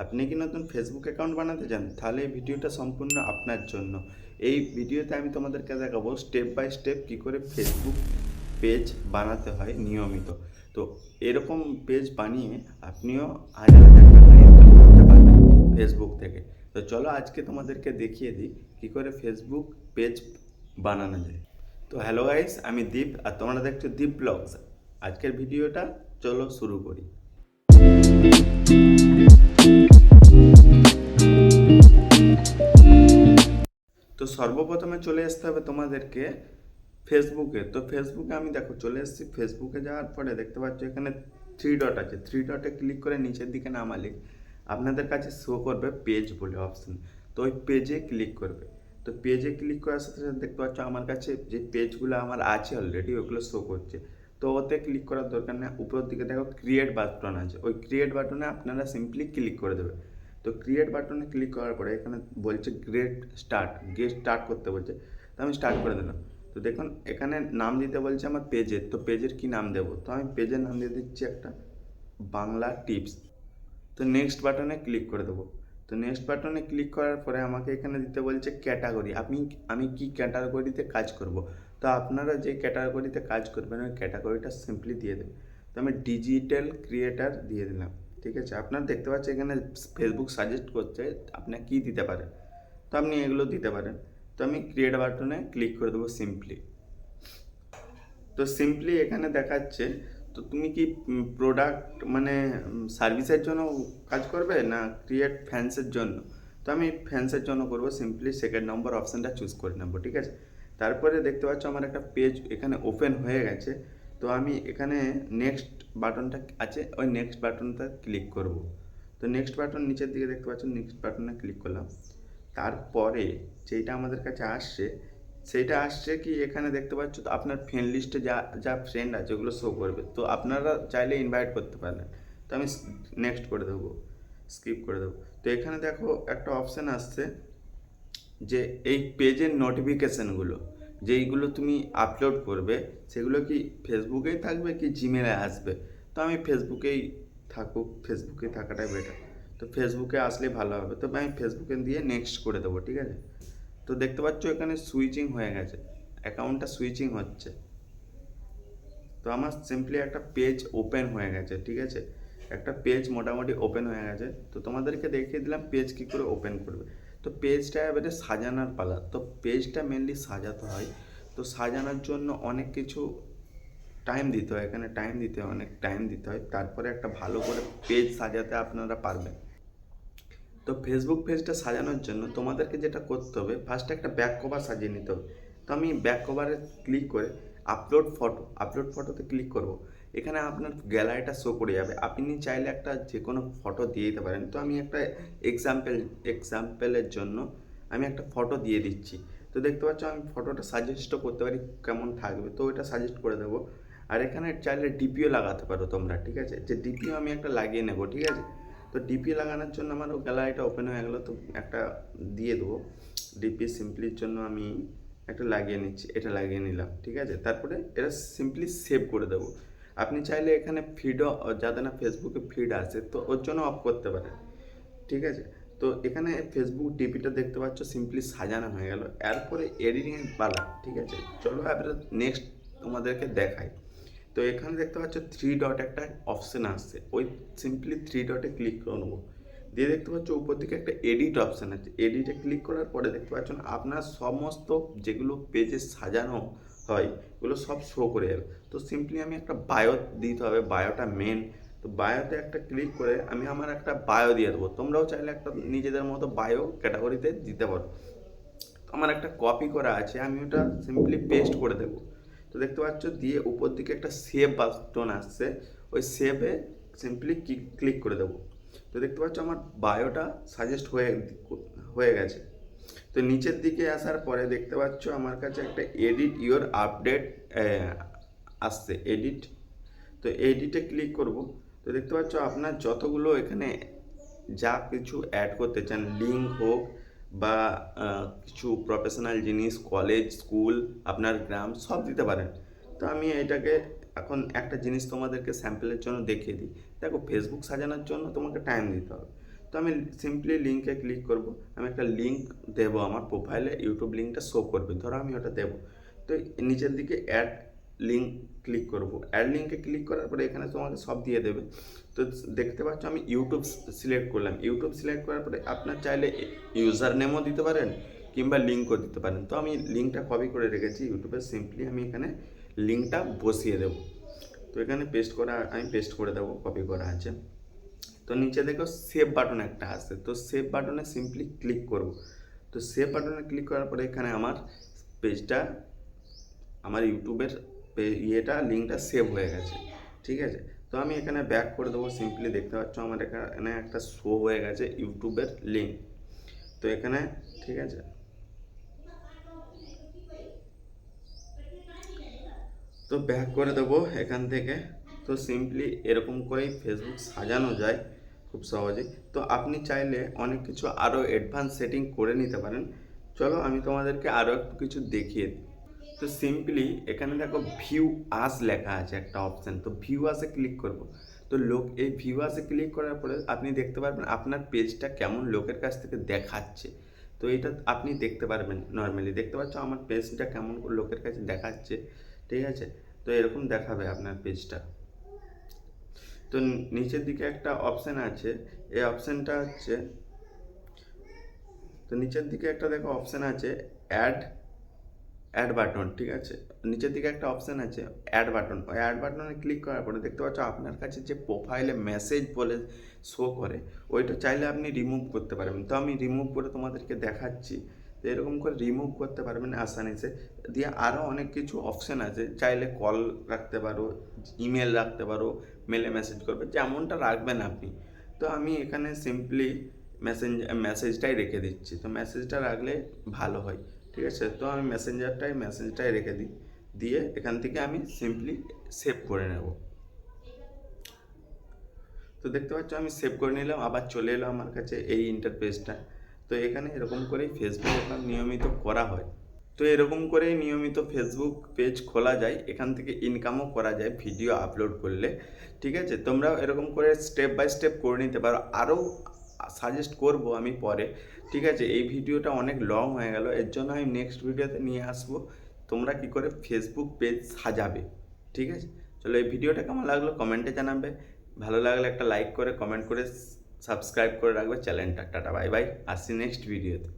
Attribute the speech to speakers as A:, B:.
A: আপনি কি নতুন ফেসবুক অ্যাকাউন্ট বানাতে চান? তাহলে এই ভিডিওটা সম্পূর্ণ আপনার জন্য। এই ভিডিওতে আমি তোমাদেরকে দেখাবো স্টেপ বাই স্টেপ কী করে ফেসবুক পেজ বানাতে হয় নিয়মিত। তো এরকম পেজ বানিয়ে আপনিও হাজার হাজার টাকা ইনকাম করতে পারবেন ফেসবুক থেকে। তো চলো আজকে তোমাদেরকে দেখিয়ে দিই কী করে ফেসবুক পেজ বানানো যায়। তো হ্যালো গাইস, আমি দীপ আর তোমরা দেখছো দীপ ব্লগস। আজকের ভিডিওটা চলো শুরু করি। তো সর্বপ্রথমে চলে আসতে হবে তোমাদেরকে ফেসবুকে। তো ফেসবুকে আমি দেখো চলে এসেছি। ফেসবুকে যাওয়ার পরে দেখতে পাচ্ছ এখানে থ্রি ডট আছে। থ্রি ডটে ক্লিক করে নিচের দিকে নামালে আপনাদের কাছে শো করবে পেজ বলে অপশন। তো ওই পেজে ক্লিক করবে। তো পেজে ক্লিক করার সাথে সাথে দেখতে পাচ্ছ আমার কাছে যে পেজগুলো আমার আছে অলরেডি ওগুলো শো করছে। তো ওতে ক্লিক করার দরকার নেই। উপরের দিকে দেখো ক্রিয়েট বাটন আছে, ওই ক্রিয়েট বাটনে আপনারা সিম্পলি ক্লিক করে দেবে। তো ক্রিয়েট বাটনে ক্লিক করার পরে এখানে বলছে গেট স্টার্ট করতে বলছে। তো আমি স্টার্ট করে দিলাম। তো দেখুন এখানে নাম দিতে বলছে আমার পেজের। তো পেজের কি নাম দেবো? তো আমি পেজের নাম দিয়ে দিচ্ছি একটা বাংলা টিপস। তো নেক্সট বাটনে ক্লিক করে দেবো। তো নেক্সট বাটনে ক্লিক করার পরে আমাকে এখানে দিতে বলছে ক্যাটাগরি। আমি কি ক্যাটাগরিতে কাজ করব। তো আপনারা যে ক্যাটাগরিতে কাজ করবেন ওই ক্যাটাগরিটা সিম্পলি দিয়ে দেবেন। তো আমি ডিজিটাল ক্রিয়েটার দিয়ে দিলাম। ঠিক আছে, আপনারা দেখতে পাচ্ছেন এখানে ফেসবুক সাজেস্ট করছে আপনি কী দিতে পারেন। তো আপনি এগুলো দিতে পারেন। তো আমি ক্রিয়েট বাটনে ক্লিক করে দেবো সিম্পলি। তো সিম্পলি এখানে দেখাচ্ছে তো তুমি কি প্রোডাক্ট মানে সার্ভিসের জন্য কাজ করবে না ক্রিয়েট ফ্যান্সের জন্য। তো আমি ফ্যান্সের জন্য করব। সিম্পলি সেকেন্ড নম্বর অপশানটা চুজ করে নেব। ঠিক আছে, তারপরে দেখতে পাচ্ছ আমার একটা পেজ এখানে ওপেন হয়ে গেছে। তো আমি এখানে নেক্সট বাটনটা আছে, ওই নেক্সট বাটনটা ক্লিক করব। তো নেক্সট বাটন নিচের দিকে দেখতে পাচ্ছ, নেক্সট বাটনে ক্লিক করলাম। তারপরে যেটা আমাদের কাছে আসছে সেইটা আসছে কি এখানে দেখতে পাচ্ছ। তো আপনার ফ্রেন্ড লিস্টে যা যা ফ্রেন্ড আছে ওগুলো শো করবে। তো আপনারা চাইলে ইনভাইট করতে পারেন। তো আমি নেক্সট করে দেবো, স্কিপ করে দেবো। তো এখানে দেখো একটা অপশান আসছে যে এই পেজের নোটিফিকেশানগুলো যেইগুলো তুমি আপলোড করবে সেগুলো কি ফেসবুকেই থাকবে কি জিমেলে আসবে। তো আমি ফেসবুকে থাকাটাই বেটার। তো ফেসবুকে আসলে ভালো হবে। তো আমি ফেসবুকে দিয়ে নেক্সট করে দেবো। ঠিক আছে, তো দেখতে পাচ্ছ এখানে সুইচিং হয়ে গেছে, অ্যাকাউন্টটা সুইচিং হচ্ছে। তো আমার সিম্পলি একটা পেজ ওপেন হয়ে গেছে। ঠিক আছে, একটা পেজ মোটামুটি ওপেন হয়ে গেছে। তো তোমাদেরকে দেখিয়ে দিলাম পেজ কী করে ওপেন করবে। তো পেজটা এবারে সাজানোর পালা। তো পেজটা মেনলি সাজাতে হয়। তো সাজানোর জন্য অনেক কিছু টাইম দিতে হয়, এখানে টাইম দিতে হয়, অনেক টাইম দিতে হয়। তারপরে একটা ভালো করে পেজ সাজাতে আপনারা পারবেন। তো ফেসবুক পেজটা সাজানোর জন্য তোমাদেরকে যেটা করতে হবে, ফার্স্টে একটা ব্যাক কভার সাজিয়ে নিতে হবে। তো আমি ব্যাক কভারে ক্লিক করে আপলোড ফটোতে ক্লিক করব। এখানে আপনার গ্যালারিটা শো করে যাবে। আপনি চাইলে একটা যে কোনো ফটো দিয়ে দিতে পারেন। তো আমি একটা এক্সাম্পলের জন্য আমি একটা ফটো দিয়ে দিচ্ছি। তো দেখতে পাচ্ছ আমি ফটোটা সাজেস্টও করতে পারি কেমন থাকবে। তো ওইটা সাজেস্ট করে দেবো। আর এখানে চাইলে ডিপিও লাগাতে পারো তোমরা। ঠিক আছে, যে ডিপিও আমি একটা লাগিয়ে নেবো। ঠিক আছে, তো ডিপি লাগানোর জন্য আমার গ্যালারিটা ওপেন হয়ে গেলো। তো একটা দিয়ে দেবো ডিপি সিম্পলির জন্য আমি একটা লাগিয়ে নিচ্ছি, এটা লাগিয়ে নিলাম। ঠিক আছে, তারপরে এটা সিম্পলি সেভ করে দেবো। আপনি চাইলে এখানে ফিডও, যাতে না ফেসবুকে ফিড আসে তো ওর জন্য অফ করতে পারেন। ঠিক আছে, তো এখানে ফেসবুক ডিপিটা দেখতে পাচ্ছ সিম্পলি সাজানো হয়ে গেল। এরপরে এডিটিংয়ের পালা। ঠিক আছে, চলো এবারে নেক্সট তোমাদেরকে দেখাই। তো এখানে দেখতে পাচ্ছ থ্রি ডট একটা অপশান আসছে, ওই সিম্পলি থ্রি ডটে ক্লিক করবো। দিয়ে দেখতে পাচ্ছ উপর দিকে একটা এডিট অপশান আছে। এডিটে ক্লিক করার পরে দেখতে পাচ্ছেন আপনার সমস্ত যেগুলো পেজে সাজানো হয় ওগুলো সব শো করে যাবে। তো সিম্পলি আমি একটা বায়ো দিতে হবে, বায়োটা মেন। তো বায়োতে একটা ক্লিক করে আমি আমার একটা বায়ো দিয়ে দেবো। তোমরাও চাইলে একটা নিজেদের মতো বায়ো ক্যাটাগরিতে দিতে পারো। তো আমার একটা কপি করা আছে, আমি ওটা সিম্পলি পেস্ট করে দেবো। তো দেখতে পাচ্ছ দিয়ে উপর দিকে একটা সেভ বাটন আসছে, ওই সেভে সিম্পলি ক্লিক করে দেবো। তো দেখতে পাচ্ছ আমার বায়োটা সাজেস্ট হয়ে গেছে। তো নিচের দিকে আসার পরে দেখতে পাচ্ছ আমার কাছে একটা এডিট ইওর আপডেট আসছে, এডিট। তো এডিটে ক্লিক করব। তো দেখতে পাচ্ছ আপনার যতগুলো এখানে যা কিছু অ্যাড করতে চান, লিঙ্ক হোক বা কিছু প্রফেশনাল জিনিস, কলেজ, স্কুল, আপনার গ্রাম, সব দিতে পারেন। তো আমি এটাকে এখন একটা জিনিস তোমাদেরকে স্যাম্পলের জন্য দেখিয়ে দিই। দেখো ফেসবুক সাজানোর জন্য তোমাকে টাইম দিতে হবে। তো তো আমি সিম্পলি লিঙ্কে ক্লিক করব, আমি একটা লিঙ্ক দেবো আমার প্রোফাইলে, ইউটিউব লিঙ্কটা শো করবে, ধরো আমি ওটা দেবো। তো নিচের দিকে অ্যাড লিঙ্ক ক্লিক করব, অ্যাড লিঙ্কে ক্লিক করার পরে এখানে তোমাকে সব দিয়ে দেবে। তো দেখতে পাচ্ছ আমি ইউটিউব সিলেক্ট করলাম, ইউটিউব সিলেক্ট করার পরে আপনার চাইলে ইউজার নেমও দিতে পারেন কিংবা লিঙ্কও দিতে পারেন। তো আমি লিঙ্কটা কপি করে রেখেছি ইউটিউবে, সিম্পলি আমি এখানে লিঙ্কটা বসিয়ে দেবো। তো এখানে আমি পেস্ট করে দেবো, কপি করা আছে। তো নিচে দেখো সেভ বাটন একটা আসে, তো সেভ বাটনে সিম্পলি ক্লিক করব। তো সেভ বাটনে ক্লিক করার পরে এখানে আমার পেজটা, আমার ইউটিউবের লিঙ্কটা সেভ হয়ে গেছে, ঠিক আছে। তো আমি এখানে ব্যাক করে দেবো, সিম্পলি দেখতে পাচ্ছ আমার এখানে একটা শো হয়ে গেছে ইউটিউবের লিঙ্ক। তো এখানে ঠিক আছে, তো ব্যাক করে দেবো এখান থেকে। তো সিম্পলি এরকম করেই ফেসবুক সাজানো যায় খুব সহজেই। তো আপনি চাইলে অনেক কিছু আরও অ্যাডভান্স সেটিং করে নিতে পারেন। চলো আমি তোমাদেরকে আরও একটু কিছু দেখিয়ে দিই। তো সিম্পলি এখানে দেখো ভিউ আস লেখা আছে একটা অপশান, তো ভিউ আসে ক্লিক করব। তো এই ভিউ আসে ক্লিক করার পরে আপনি দেখতে পারবেন আপনার পেজটা কেমন লোকের কাছ থেকে দেখাচ্ছে। তো এটা আপনি দেখতে পারবেন, নর্মালি দেখতে পাচ্ছ আমার পেজটা কেমন লোকের কাছে দেখাচ্ছে, ঠিক আছে। তো এরকম দেখাবে আপনার পেজটা। তো নিচের দিকে একটা অপশান আছে, এই অপশানটা হচ্ছে, তো নিচের দিকে একটা দেখো অপশান আছে অ্যাড বাটন, ঠিক আছে। নিচের দিকে একটা অপশান আছে অ্যাড বাটন, ওই অ্যাড বাটনে ক্লিক করার পরে দেখতে পাচ্ছ আপনার কাছে যে প্রোফাইলে মেসেজ বলে শো করে, ওইটা চাইলে আপনি রিমুভ করতে পারবেন। তো আমি রিমুভ করে তোমাদেরকে দেখাচ্ছি। তো এরকম করে রিমুভ করতে পারবেন আসানিসে। দিয়ে আরও অনেক কিছু অপশান আছে, চাইলে কল রাখতে পারো, ইমেল রাখতে পারো, মেলে মেসেজ করবে, যেমনটা রাখবেন আপনি। তো আমি এখানে সিম্পলি মেসেজটাই রেখে দিচ্ছি, তো মেসেজটা রাখলে ভালো হয়, ঠিক আছে। তো আমি মেসেজটাই রেখে দিই, দিয়ে এখান থেকে আমি সিম্পলি সেভ করে নেব। তো দেখতে পাচ্ছ আমি সেভ করে নিলাম, আবার চলে এলো আমার কাছে এই ইন্টারফেসটা। তো এখানে এরকম করেই ফেসবুক অ্যাকাউন্ট নিয়মিত করা হয়। তো এরকম করেই নিয়মিত ফেসবুক পেজ খোলা যায়, এখান থেকে ইনকামও করা যায় ভিডিও আপলোড করলে, ঠিক আছে। তোমরাও এরকম করে স্টেপ বাই স্টেপ করে নিতে পারো, আরও সাজেস্ট করব আমি পরে, ঠিক আছে। এই ভিডিওটা অনেক লং হয়ে গেল, এর জন্য আমি নেক্সট ভিডিওতে নিয়ে আসবো তোমরা কি করে ফেসবুক পেজ সাজাবে, ঠিক আছে। চলো এই ভিডিওটা কেমন লাগলো কমেন্টে জানাবে, ভালো লাগলে একটা লাইক করে কমেন্ট করে সাবস্ক্রাইব করে রাখবে চ্যানেলটা। টাটা বাই বাই, আসছি নেক্সট ভিডিওতে।